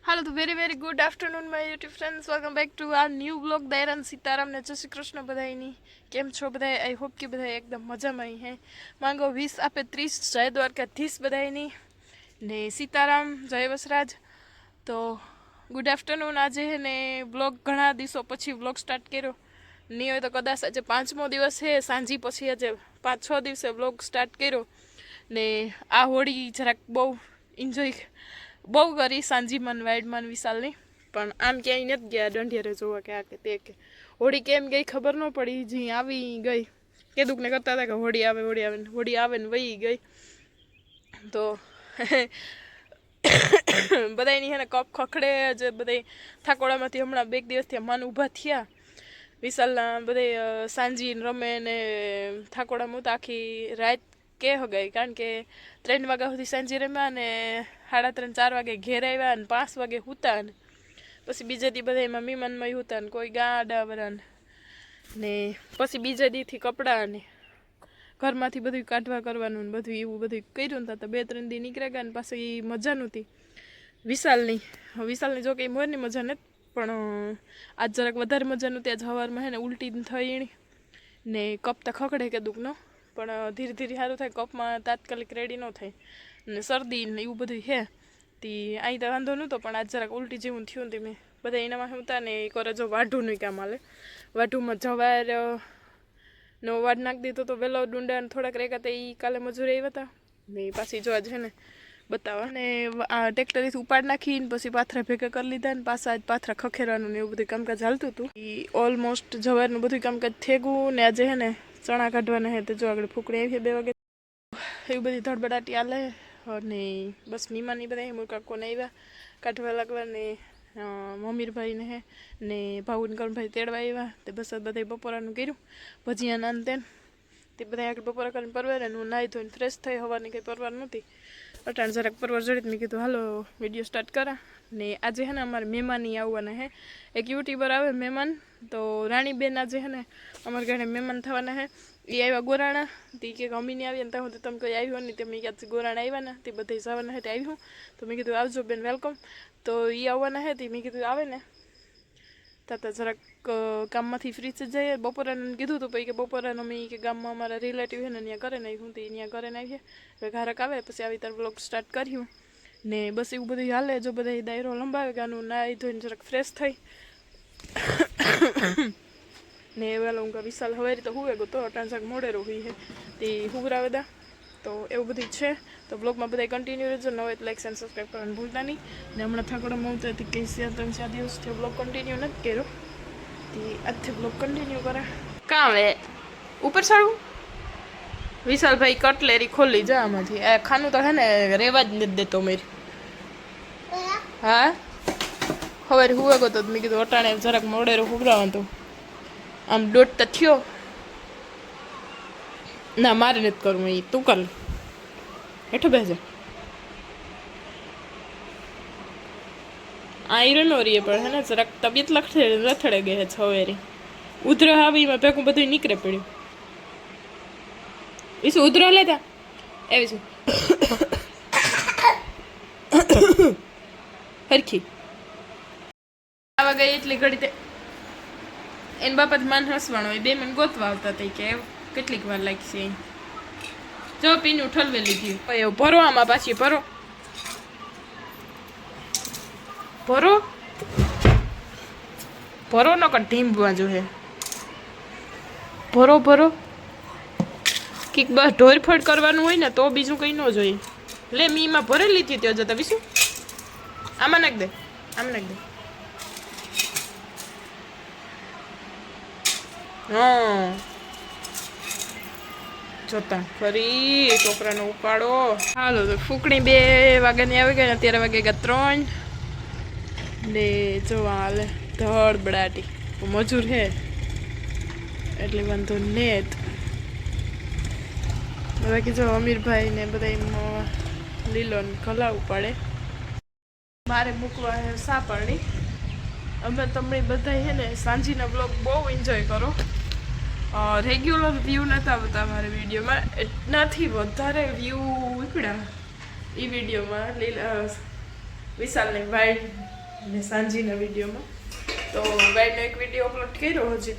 Hello, તો very good afternoon my YouTube friends. Welcome back to our new vlog. Dayaram Sitaram ને જય શ્રી કૃષ્ણ બધાયની. કેમ છો બધાય? આઈ હોપ કે બધાય એકદમ મજામાં હે. માંગો 20 આપે 30 જય દ્વારકાધીશ બધાયની ને સીતારામ જય વસરાજ. તો ગુડ આફ્ટરનૂન. આજે હે ને વ્લોગ ઘણા દિવસો પછી વ્લોગ સ્ટાર્ટ કર્યો. નહીં હોય તો કદાચ આજે 5મો દિવસ છે, સાંજી પછી આજે 5-6 દિવસે વ્લોગ સ્ટાર્ટ કર્યો ને આ હોળી જરાક બહુ એન્જોય બહુ કરી સાંજીમાન વાઇડમાન વિશાલની. પણ આમ ક્યાંય નથી ગયા દંઢિયારે જોવા કે આ કે તે કે હોળી કેમ ગઈ ખબર ન પડી. જી આવી ગઈ કીધું ને કરતા હતા કે હોળી આવે ને વહી ગઈ. તો બધાની હે ને કપ ખખડે જ બધા થાકોડામાંથી હમણાં 2 દિવસથી મન ઊભા થયા. વિશાલના બધા સાંજી રમે ને થાકોડામાં તો આખી રાત કે હગાઈ, કારણ કે 3 વાગ્યા સુધી સાંજી રમ્યા ને 3:30-4 વાગે ઘેર આવ્યા ને 5 વાગે હુતા ને પછી બીજા દી બધા એમાં મીમાનમાં હુતા ને કોઈ ગાડા વરા ને પછી બીજા દીથી કપડાં ને ઘરમાંથી બધું કાઢવા કરવાનું ને બધું એવું બધું કર્યું ને તો 2-3 દી નીકળ્યા ગયા ને પાછી એ મજા નહોતી વિશાલની જો કે મોરની મજા નથી, પણ આજ જરાક વધારે મજા નહોતી. આજ સવારમાં હે ને ઉલટી થઈ ને કપ તો ખખડે કે દુઃખ ન, પણ ધીરે ધીરે સારું થાય. કપમાં તાત્કાલિક રેડી ન થાય ને શરદી ને એવું બધું હે તી અહીં તો વાંધો નહોતો, પણ આજ જરાક ઉલટી જેવું થયું ને મેં બધા એનામાં હતા ને એક વાર જો વાઢુંનું કામ હાલે. વાઢુમાં જવાર નો વાડ નાખી દીધો તો વેલો ડુંડા ને થોડાક રેકા તો એ કાલે મજૂરી આવ્યા હતા ને પાછી જો છે ને બતાવવા ને આ ટ્રેક્ટરથી ઉપાડ નાખીને પછી પાથરા ભેગા કરી લીધા ને પાછા આજ પાથરા ખખેરવાનું ને એવું બધું કામકાજ હાલતું હતું. એ ઓલમોસ્ટ જવારનું બધું કામકાજ થેગું ને આજે હે ને ચણા કાઢવાના હે. તો જો આગળ ફૂકડી આવી 2 વાગે એવું બધી ધડબડાટી હાલે ને બસ મીમાની બધા મુરકાકોને આવ્યા કાઢવા લાગવા ને મમીરભાઈને હે ને ભાઉને કરણભાઈ તેડવા આવ્યા. તે બસ બધા બપોરાનું કર્યું ભજીયા નાન તેન તે બધા આગળ બપોરા કરીને પરવાર ને હું નાહી ધોઈને ફ્રેશ થઈ. હવાની કંઈ પરવાર નહોતી, અટાણ જરાક પરવાર જડી મેં કીધું હાલો વિડીયો સ્ટાર્ટ કરા. ને આજે હે ને અમારે મહેમાની આવવાના હે, એક યુટ્યુબર આવે મહેમાન. તો રાણીબેન આજે હે ને અમારા ઘરે મહેમાન થવાના હે. એ આવ્યા ગોરાણા તે કે અમી નહીં આવ્યા ને ત્યાં હું તમે કોઈ આવ્યો નહીં, તમે ક્યાંથી ગોરાણા આવ્યા ને તે બધા જવાના હે તે આવ્યું. તો મેં કીધું આવજો બેન વેલકમ. તો એ આવવાના હે તે મેં કીધું આવે ને તાતા જરાક કામમાંથી ફ્રી થઈ જાય. બપોરાને કીધું હતું પછી કે બપોરાનો મેં કે ગામમાં અમારા રિલેટિવ છે ને ત્યાં કરે ને હું તે ત્યાં કરે ને આવીએ હવે ઘારક આવે પછી આવી તાર બ્લોગ સ્ટાર્ટ કર્યું ને બસ એવું બધું હાલે. જો બધા દાયરો લંબાવે ગાનું નાહી ધોઈને જરાક ફ્રેશ થઈ ને વેલો હું વિશાલ હવારી તો હુવે ગયો તો અટાણ મોડેરો હોય છે તે હુવરાવે દા. તો એવું બધું છે. તો બ્લોગમાં બધા કન્ટિન્યુ રહેજો. ન હોય તો લાઈક એન્ડ સબસ્ક્રાઈબ કરવાનું ભૂલતા નહીં. ને હમણાં થાકોડામાં આવતા હતી કંઈ 3-4 દિવસથી બ્લોગ કન્ટિન્યુ નથી કર્યો તે આજથી બ્લોગ કન્ટિન્યુ કરે. કાં હવે ઉપર ચડવું વિશાલભાઈ કટલેરી ખોલી જા આમાંથી. આ ખાનું તો હે ને રેવા જ નથી દેતો મેરી. હા હવે હુવે ગયો તો મેં કીધું અટાણે જરાક મોડેરો હુવરાવાનું તો આમ દોઢ તો થયો. ના મારે નથી કરવું, એ તું કર હેઠો બેસે. આયરન ઓરીએ પણ હે ને જરાક તબિયત લથડે ગઈ હે છવેરી. ઉધરો આવી એમાં ભેગું બધું નીકળે પડ્યું. એ શું ઉધરો લેતા એવી શું હરખી આવા ગઈ એટલી ઘડી તે એને બાપા માન હસવાનો હોય. 2 મને ગોતવા આવતા હતા કે કેટલીક વાર લાગશે. જો પીનું ઠલવે લીધી એવું ભરો આમાં પાછી ભરો ભરો ભરો ન કર ઢીંબવા જો હે ભરો કીક બસ ઢોરફોડ કરવાનું હોય ને તો બીજું કંઈ ન જોઈએ. લે મીમાં ભરી લીધી ત્યાં જતા બીજું આમાં નાખ દે આમ નાખ દે. હા જોતા ફરી છોકરાનો ઉપાડો. હાલો તો ફૂકણી 2 વાગ્યાની આવી ગઈ ને 13 વાગે ગયા 3 ને જોવા હાલે ધડ બડાટી મજૂર હે એટલે વાંધો ને. બાકી જો અમીરભાઈ ને બધા લીલો ને ખલા ઉપાડે. મારે મૂકવા સા પાણી. અમે તમને બધા હે ને સાંજીના બ્લોગ બહુ એન્જોય કરો. રેગ્યુલર વ્યૂ નહોતા આવતા મારા વિડીયોમાં, એનાથી વધારે વ્યૂ ઉપડ્યા એ વિડીયોમાં વિશાલની વાઇડ ને સાંજીના વિડીયોમાં. તો વાઈડનો એક વિડીયો અપલોડ કર્યો હજી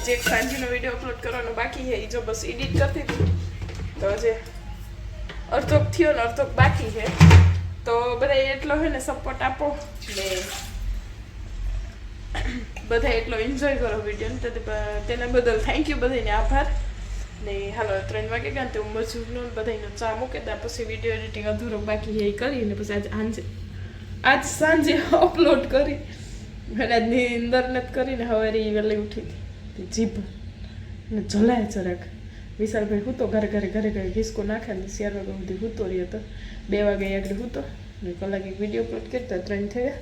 હજી એક સાંજીનો વિડીયો અપલોડ કરવાનો બાકી છે. એ જો બસ એડિટ કરતી હતી તો હજી અડધોક થયો ને અડધોક બાકી છે. તો બધા એટલો છે ને સપોર્ટ આપો ને બધા એટલો એન્જોય કરો વિડીયો. તેના બદલ થેન્ક યુ બધાને આભાર. ને હાલો 3 વાગે ગયા ને તો મજૂરનો બધાનો ચા મૂકી દે. પછી વિડીયો એડિટિંગ અધૂરો બાકી એ કરીને પછી આજ સાંજે અપલોડ કરી અને આજની અંદર નથી કરીને હવે વહેલી ઉઠી હતી. જીભ ને જલાય જરાક. વિશાલભાઈ હૂતો ઘરે ઘીસકો નાખે ને 4 વાગ્યા સુધી હૂતો રહ્યો હતો. 2 વાગે આગળ હૂતો ને કલાક એક વિડીયો અપલોડ કરતા 3 થયા.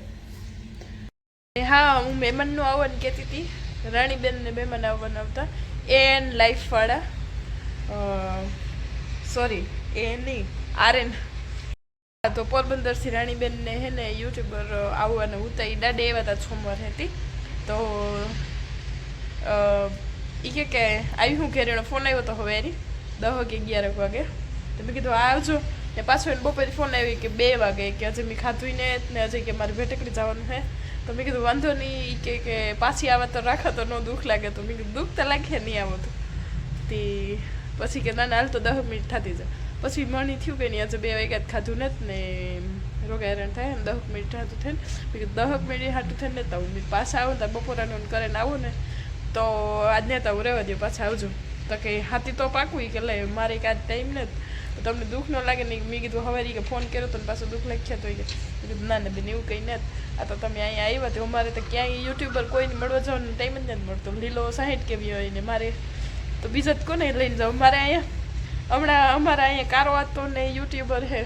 હા, હું મહેમાનનું આવવાનું કહેતી હતી. રાણીબેનને મહેમાન આવવાના આવતા એન લાઈફવાળા સોરી એ નહીં આરએન. તો પોરબંદરથી રાણીબેનને હે ને યુટ્યુબર આવવાના હતા. એ દાડે એવા હતા સોમવાર હતી. તો એ કે આવી હું ઘેર એનો ફોન આવ્યો હતો હવે એની 10 કે 11 વાગે. તો મેં કીધું આવજો. ને પાછો એને બપોરે ફોન આવી કે 2 વાગે કે હજી મેં ખાધું ને હજી કે મારે ભેટકડી જવાનું છે. તો મેં કીધું વાંધો નહીં કે પાછી આવે તો રાખા તો ન દુઃખ લાગે. તો મેં કીધું દુઃખ તો લાગે નહીં આવો તો તે પછી કે ના હાલ તો 10 મિનિટ થતી જાય. પછી મણી થયું કે નહીં આજે 2 વાગ્યા ખાધું નથી ને રોગા હેરાન થાય ને 10 મિનિટ હાથું થઈને મેં કીધું 10 મિનિટ હાથું થઈને તો હું પાછા આવું ને બપોરાનું કરીને આવું ને તો આજ ને તો રહેવા દો પાછા આવજો. તો કે હાથી તો પાકું કે લે મારે એક આજ ટાઈમ નથી તો તમને દુઃખ ન લાગે નહીં. મેં કીધું હવે કે ફોન કર્યો તો પાછું દુઃખ લાગ્યા તો કીધું ના બેન એવું કંઈ નથી. આ તો તમે અહીંયા આવ્યા તો અમારે તો ક્યાંય યુટ્યુબર કોઈને મળવા જવાનો ટાઈમ જ નથી મળતો. લીલો 60 કેવી હોય ને મારે તો બીજા જ કોને લઈને જાઉં. મારે અહીંયા હમણાં અમારા અહીંયા કારો હતો ને યુટ્યુબર છે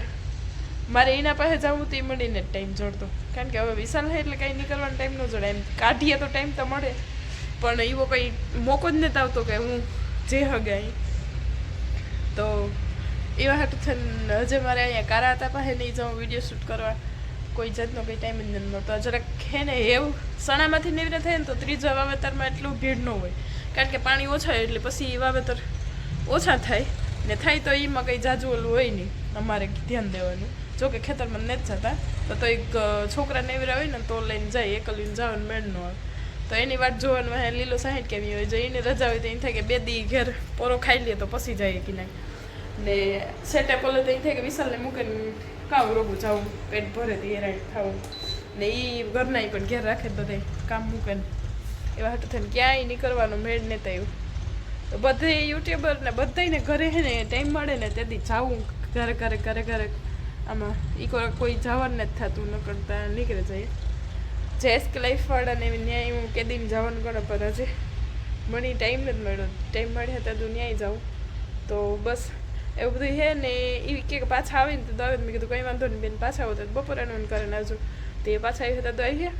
મારે એના પાસે જવું તો એ મળીને જ ટાઈમ જોડતો. કારણ કે હવે વિશાલ છે એટલે કાંઈ નીકળવાનો ટાઈમ ન જોડે. એમ કાઢીએ તો ટાઈમ તો મળે પણ એવો કંઈ મોકો જ નથી આવતો કે હું જે હગાઈ. તો એવા હાટું થઈને હજે મારે અહીંયા કારા હતા પાસે નહીં જાઉં વિડીયો શૂટ કરવા. કોઈ જાતનો કંઈ ટાઈમ જ નથી મળતો. જરાક છે ને એવું સણામાંથી નીવડે થાય ને તો ત્રીજા વાવેતરમાં એટલું ભીડ ન હોય. કારણ કે પાણી ઓછા હોય એટલે પછી વાવેતર ઓછા થાય ને થાય તો એમાં કંઈ જાજુ ઓલું હોય નહીં અમારે ધ્યાન દેવાનું. જો કે ખેતરમાં નથી જતા તો એક છોકરા નેવરા હોય ને તો લઈને જાય. એકલીને જવાનું મેળ ન આવે તો એની વાત જોવાનું હે. લીલો 60 કેવી હોય જો એની રજા હોય તો એમ થાય કે 2 દી ઘેર પોરો ખાઈ લે તો પછી જાય કે ના ને સેટઅપ ઓલે તો એમ થાય કે વિશાલને મૂકીને કામ રોગું જવું પેટ ભરે તો હેરાન ખાવું ને એ ઘરના પણ ઘેર રાખે બધા કામ મૂકે ને એવા હાટું થઈને ક્યાંય નીકળવાનો મેળ નહીં થયું. તો બધે યુટ્યુબર ને બધાને ઘરે હે ને ટાઈમ મળે ને તેથી જાવું ઘરે આમાં એ કોઈ જવાનું નથી થતું ન કરતા નીકળે જાય. જેસ્ક લાઈફવાળાને ન્યાય હું કેદીને જવાનું ગણે પર હજી મને ટાઈમ નથી મળ્યો. ટાઈમ મળે તો ન્યાય જાઉં તો બસ એવું બધું છે ને. એ કે પાછા આવીને તો આવે મેં કીધું કંઈ વાંધો નહીં બેન પાછા આવો તો બપોરાનું કરીને આવજો. તો એ પાછા આવી હતા તો આવી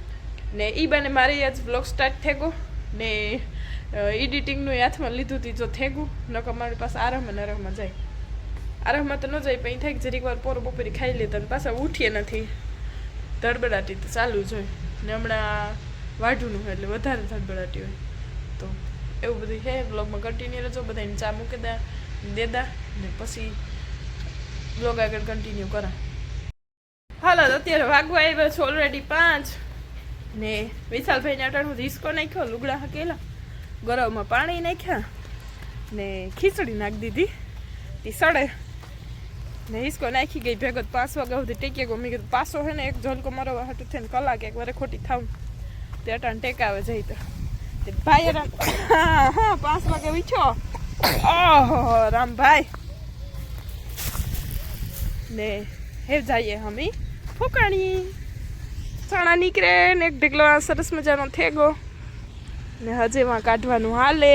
ને એ બાને મારે આજ બ્લોગ સ્ટાર્ટ થઈ ગયો ને એડિટિંગનું હાથમાં લીધું હતી જો થઈ ગયું. નકર મારી પાસે આરામમાં જાય. આરામમાં તો ન જાય પણ થાય કે જરીક વાર પોરો બપોરે ખાઈ લેતા અને પાછા ઉઠીએ નથી ધડબડાટી તો ચાલુ જ હોય ને હમણાં વાઢુનું હોય એટલે વધારે ધડબડાટી હોય. તો એવું બધું છે. બ્લોગમાં કન્ટિન્યુ રહેજો. બધાને ચા મૂકી દેદા ને પછી બ્લોગ આગળ કન્ટિન્યુ કરા. હાલો અત્યારે વાગવા આવ્યા છે ઓલરેડી 5 ને વિશાલભાઈને અટાણું રિસ્કો નાખ્યો. લુગડા હકેલા ગરમમાં પાણી નાખ્યા ને ખીચડી નાખી દીધી એ સડે ને હિસકો નાખી ગઈ ભેગો 5 વાગ્યા સુધી ટેકી ગયો. મેં કીધું પાછો છે ને એક ઝોલકો મારો હાટું થઈને કલાક એક વારે ખોટી થાવું તે અટાણ ટેકાવે જઈ તો ભાઈ હા 5 વાગે વીછો ઓહો રામભાઈ ને હે જઈએ અમે ફૂકાણી ચણા નીકળે ને એક ઢેકલો સરસ મજાનો થેગો ને હજે માં કાઢવાનું હાલે.